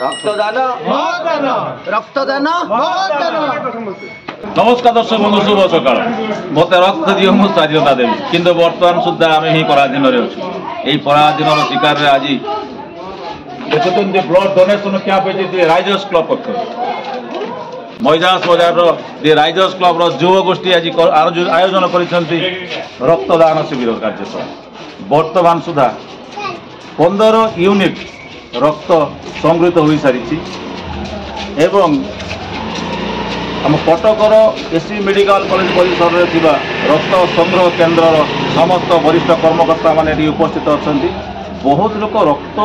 রক্তদান রক্তদান। নমস্কার দর্শক বন্ধু, শুভ সকাল। মতে রক্ত দিও মু স্বাধীনতা দেবী, কিন্তু বর্তমান সুদ্ধা আমি ହିଁ ପରାଧୀନରେ ଅଛୁ। এই ପରାଧୀନର ଶିକାରରେ ଆଜି ଦେଖୁଛନ୍ତି ବ୍ଲଡ୍ ଡୋନେସନ୍ କ୍ୟାମ୍ପ ହେଇଛି ରାଇଜର୍ସ କ୍ଲବ୍ ପକ୍ଷରୁ। ମଇଦାସ ବଜାରର ରାଇଜର୍ସ କ୍ଲବର ଯୁବ ଗୋଷ୍ଠୀ ଆଜି ଆୟୋଜନ କରିଛନ୍ତି ରକ୍ତଦାନ ଶିବିର କାର୍ଯ୍ୟକ୍ରମ। ବର୍ତ୍ତମାନ ସୁଦ୍ଧା 15 ୟୁନିଟ୍ ରକ୍ତ ସଂଗୃହୀତ ହୋଇସାରିଛି ଏବଂ ଆମ କଟକର ଏସି ମେଡିକାଲ କଲେଜ ପରିସରରେ ଥିବା ରକ୍ତ ସଂଗ୍ରହ କେନ୍ଦ୍ରର ସମସ୍ତ ବରିଷ୍ଠ କର୍ମକର୍ତ୍ତାମାନେ ଏଠି ଉପସ୍ଥିତ ଅଛନ୍ତି। ବହୁତ ଲୋକ ରକ୍ତ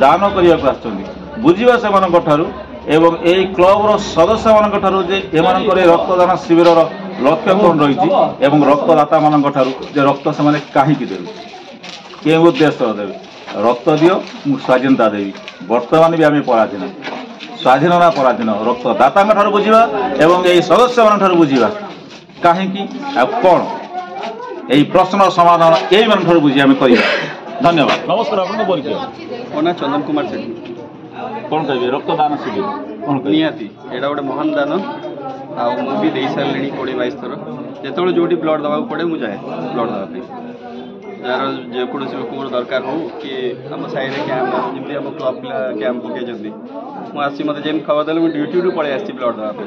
ଦାନ କରିବାକୁ ଆସିଛନ୍ତି ବୁଝିବା ସେମାନଙ୍କ ଠାରୁ ଏବଂ ଏହି କ୍ଲବର ସଦସ୍ୟମାନଙ୍କ ଠାରୁ ଯେ ଏମାନଙ୍କର ଏହି ରକ୍ତଦାନ ଶିବିରର ଲକ୍ଷ୍ୟ କ'ଣ ରହିଛି ଏବଂ ରକ୍ତଦାତାମାନଙ୍କ ଠାରୁ ଯେ ରକ୍ତ ସେମାନେ କାହିଁକି ଦେବେ, କେଉଁ ଉଦ୍ଦେଶ୍ୟ ଦେବେ। ରକ୍ତ ଦିଅ ମୁଁ ସ୍ୱାଧୀନତା ଦେବି। ବର୍ତ୍ତମାନ ବି ଆମେ ପରାଧୀନ। ସ୍ୱାଧୀନ ନା ପରାଧୀନ, ରକ୍ତଦାତାଙ୍କ ଠାରୁ ବୁଝିବା ଏବଂ ଏହି ସଦସ୍ୟମାନଙ୍କ ଠାରୁ ବୁଝିବା କାହିଁକି ଆଉ କ'ଣ, ଏହି ପ୍ରଶ୍ନର ସମାଧାନ ଏଇମାନଙ୍କ ଠାରୁ ବୁଝି ଆମେ କରିବା। ଧନ୍ୟବାଦ। ନମସ୍କାର, ଆପଣଙ୍କ ପରିଚୟ? ମୋ ନାଁ ଚନ୍ଦନ କୁମାର ସେଠୀ। କ'ଣ କହିବେ ରକ୍ତଦାନ ଶିବିର କ'ଣ ନିହାତି ଏଇଟା ଗୋଟେ ମହାନ ଦାନ। ଆଉ ମୁଁ ବି ଦେଇସାରିଲିଣି 20-22 ଥର। ଯେତେବେଳେ ଯେଉଁଠି ବ୍ଲଡ଼ ଦେବାକୁ ପଡ଼େ ମୁଁ ଯାଏ ବ୍ଲଡ଼ ଦେବା ପାଇଁ। ଯାହାର ଯେକୌଣସି ଲୋକଙ୍କର ଦରକାର ହେଉ କି ଆମ ସାହିରେ କ୍ୟାମ୍ପ ଯେମିତି ଆମ କ୍ଲବ୍ ପିଲା କ୍ୟାମ୍ପ ପକାଇଛନ୍ତି, ମୁଁ ଆସି ମୋତେ ଯେମିତି ଖବର ଦେଲେ ମୁଁ ଡ୍ୟୁଟିରୁ ପଳେଇ ଆସିଛି ବ୍ଲଡ଼ ଦେବା ପାଇଁ।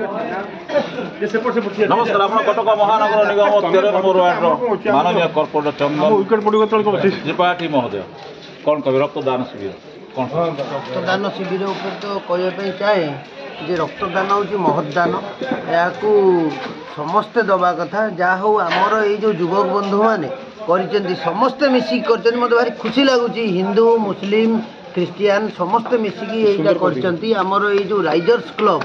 ନମସ୍କାର, ଆପଣ କଟକ ମହାନଗର ନିଗମ 13 ନମ୍ବର ୱାର୍ଡର ମାନନୀୟ କର୍ପୋରେଟର ଚନ୍ଦନ ତ୍ରିପାଠୀ ମହୋଦୟ, କ'ଣ କହିବେ ରକ୍ତଦାନ ଶିବିର କ'ଣ? ରକ୍ତଦାନ ଶିବିର ଉପରେ ତ କହିବା ପାଇଁ ଚାହେଁ ଯେ ରକ୍ତଦାନ ହେଉଛି ମହତଦାନ। ଏହାକୁ ସମସ୍ତେ ଦେବା କଥା। ଯାହା ହଉ ଆମର ଏଇ ଯେଉଁ ଯୁବକ ବନ୍ଧୁମାନେ କରିଛନ୍ତି, ସମସ୍ତେ ମିଶିକି କରିଛନ୍ତି, ମୋତେ ଭାରି ଖୁସି ଲାଗୁଛି। ହିନ୍ଦୁ, ମୁସଲିମ, ଖ୍ରୀଷ୍ଟିଆନ ସମସ୍ତେ ମିଶିକି ଏଇଟା କରିଛନ୍ତି। ଆମର ଏଇ ଯେଉଁ ରାଇଜର୍ସ କ୍ଲବ୍,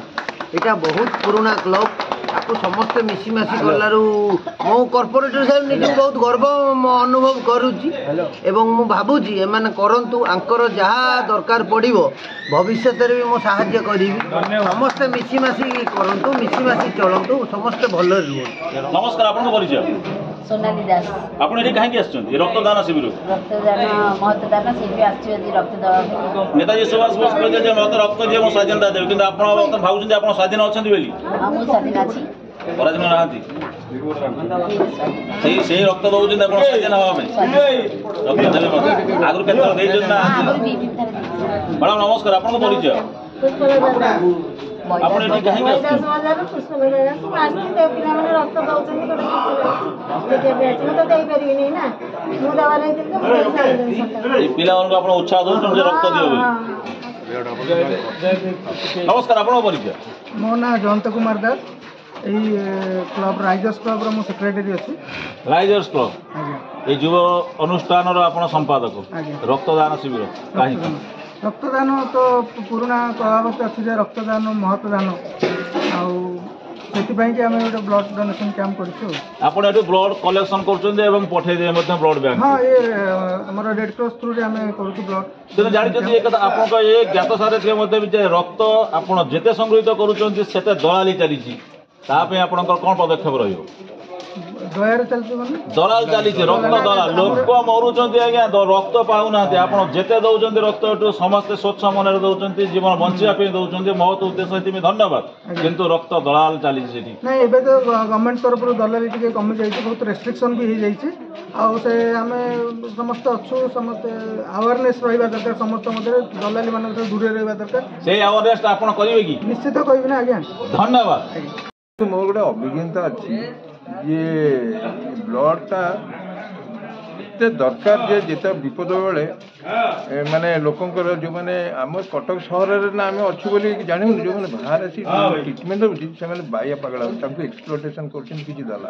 ଏଇଟା ବହୁତ ପୁରୁଣା କ୍ଲବ୍। ତାକୁ ସମସ୍ତେ ମିଶିମାଶି କଲାରୁ ମୁଁ କର୍ପୋରେଟର ସାହେବ ନିଜକୁ ବହୁତ ଗର୍ବ ଅନୁଭବ କରୁଛି ଏବଂ ମୁଁ ଭାବୁଛି ଏମାନେ କରନ୍ତୁ। ଆଙ୍କର ଯାହା ଦରକାର ପଡ଼ିବ ଭବିଷ୍ୟତରେ ବି ମୁଁ ସାହାଯ୍ୟ କରିବି। ସମସ୍ତେ ମିଶିମାଶି କରନ୍ତୁ, ମିଶିମାଶି ଚଳନ୍ତୁ, ସମସ୍ତେ ଭଲରେ ରୁହନ୍ତୁ। ନମସ୍କାର, ଆପଣଙ୍କ ପରିଚୟ? सोनाली दास। ଆପଣ ଏଠି କାହିଁକି ଆସିଛନ୍ତି ରକ୍ତଦାନ ଶିବିର? रक्तदान महत्वदान शिविर आसि रक्त देवा ନେତାଜୀ ସୁଭାଷ ବୋଷ କହିଲେ ଯେ ମୋତେ ରକ୍ତ ଦିଅ ମୁଁ ସ୍ୱାଧୀନତା ଦେବି, କିନ୍ତୁ ଆପଣ ଭାବୁଛନ୍ତି ଆପଣ ସ୍ୱାଧୀନ ଅଛନ୍ତି ବୋଲି? ମୁଁ ସ୍ୱାଧୀନ ଅଛି, ପରାଧୀନ ନାହାନ୍ତି। ସେଇ ରକ୍ତ ଦେଉଛନ୍ତି ଆପଣ ସ୍ୱାଧୀନ ହେବା ପାଇଁ। ରକ୍ତ ଦେବେ ମୋତେ ଆଗରୁ କେତେଥର ଦେଇଛନ୍ତି ନା? ମ୍ୟାଡ଼ାମ ନମସ୍କାର, ଆପଣଙ୍କ ପରିଚୟ? ଆପଣ ଏଠି କାହିଁକି ଆସିଛନ୍ତି? ଏଇ ପିଲାମାନଙ୍କୁ ଆପଣ ଉତ୍ସାହ ଦେଉଛନ୍ତି ଯେ ରକ୍ତ ଦିଅ ବୋଲି। ନମସ୍କାର, ଆପଣଙ୍କ ପରିଚୟ? ମୋ ନାଁ ଜୟନ୍ତ କୁମାର ଦାସ। ଏଇ କ୍ଲବ୍ ରାଇଜର୍ସ କ୍ଲବ୍ର ମୁଁ ସେକ୍ରେଟାରୀ ଅଛି। ରାଇଜର୍ସ କ୍ଲବ୍, ଆଜ୍ଞା। ଏଇ ଯୁବ ଅନୁଷ୍ଠାନର ଆପଣ ସମ୍ପାଦକ। ଆଜ୍ଞା। ରକ୍ତଦାନ ଶିବିର କାହିଁକି? ରକ୍ତଦାନ ତ ପୁରୁଣା କହାବତ ଅଛି ଯେ ରକ୍ତଦାନ ମହତଦାନ, ଆଉ ସେଥିପାଇଁକି ଆମେ ଗୋଟେ ବ୍ଲଡ୍ ଡୋନେସନ୍ କ୍ୟାମ୍ପ କରିଛୁ। ଆପଣ ଏଠୁ ବ୍ଲଡ୍ କଲେକ୍ସନ୍ କରୁଛନ୍ତି ଏବଂ ପଠାଇଦେବେ ମଧ୍ୟ ବ୍ଲଡ୍ ବ୍ୟାଙ୍କ? ହଁ, ଏ ଆମର ରେଡ୍ କ୍ରସ୍ ଥ୍ରୁରେ ଆମେ କରୁଛୁ ବ୍ଲଡ୍। ତେଣୁ ଜାଣିଛନ୍ତି ଏ କଥା ଆପଣଙ୍କ ଏ ଜ୍ଞାତସାରରେ ଥିବା ମଧ୍ୟ ବି ଯେ ରକ୍ତ ଆପଣ ଯେତେ ସଂଗୃହୀତ କରୁଛନ୍ତି ସେତେ ଦଲାଲି ଚାଲିଛି, ତା ପାଇଁ ଆପଣଙ୍କର କ'ଣ ପଦକ୍ଷେପ ରହିବ? ଦୟାରେ ଚାଲିଛି ମାନେ ଦଲାଲ ଚାଲିଛି, ରକ୍ତ ଦଲାଲ। ଲୋକ ମରୁଛନ୍ତି ଆଜ୍ଞା, ରକ୍ତ ପାଉନାହାନ୍ତି। ଆପଣ ଯେତେ ଦେଉଛନ୍ତି ରକ୍ତ ଏଠୁ ସମସ୍ତେ ସ୍ୱଚ୍ଛ ମନରେ ଦେଉଛନ୍ତି, ଜୀବନ ବଞ୍ଚିବା ପାଇଁ ଦେଉଛନ୍ତି, ମହତ ଉଦ୍ଦେଶ୍ୟ ସେଥିପାଇଁ ଧନ୍ୟବାଦ। କିନ୍ତୁ ରକ୍ତ ଦଲାଲ ଚାଲିଛି ସେଠି। ନାଇଁ, ଏବେ ତ ଗଭର୍ଣ୍ଣମେଣ୍ଟ ତରଫରୁ ଦଲାଲି ଟିକେ କମିଯାଇଛି, ବହୁତ ରେଷ୍ଟ୍ରିକ୍ସନ୍ ବି ହେଇଯାଇଛି। ଆଉ ସେ ଆମେ ସମସ୍ତେ ଅଛୁ, ସମସ୍ତେ ଆୱାରନେସ୍ ରହିବା ଦରକାର, ସମସ୍ତ ମଧ୍ୟରେ ଦଲାଲି ମାନଙ୍କ ଠାରୁ ଦୂରରେ ରହିବା ଦରକାର। ସେଇ ଆୱାରନେସ୍ଟା ଆପଣ କରିବେ କି? ନିଶ୍ଚିତ କହିବି ନା ଆଜ୍ଞା। ଧନ୍ୟବାଦ। ମୋର ଗୋଟେ ଅଭିଜ୍ଞତା ଅଛି ଯେ ବ୍ଲଡ଼ଟା ଏତେ ଦରକାର ଯେ ଯେତେ ବିପଦ ବେଳେ ମାନେ ଲୋକଙ୍କର ଯେଉଁମାନେ ଆମ କଟକ ସହରରେ ନା ଆମେ ଅଛୁ ବୋଲି ଜାଣିବୁନି, ଯେଉଁମାନେ ବାହାରେ ଆସି ଟ୍ରିଟମେଣ୍ଟ ହେଉଛି ସେମାନେ ବାଇଆ ପାଗଳା ତାଙ୍କୁ ଏକ୍ସପ୍ଲୋଟେସନ୍ କରୁଛନ୍ତି କିଛି ଦଲା।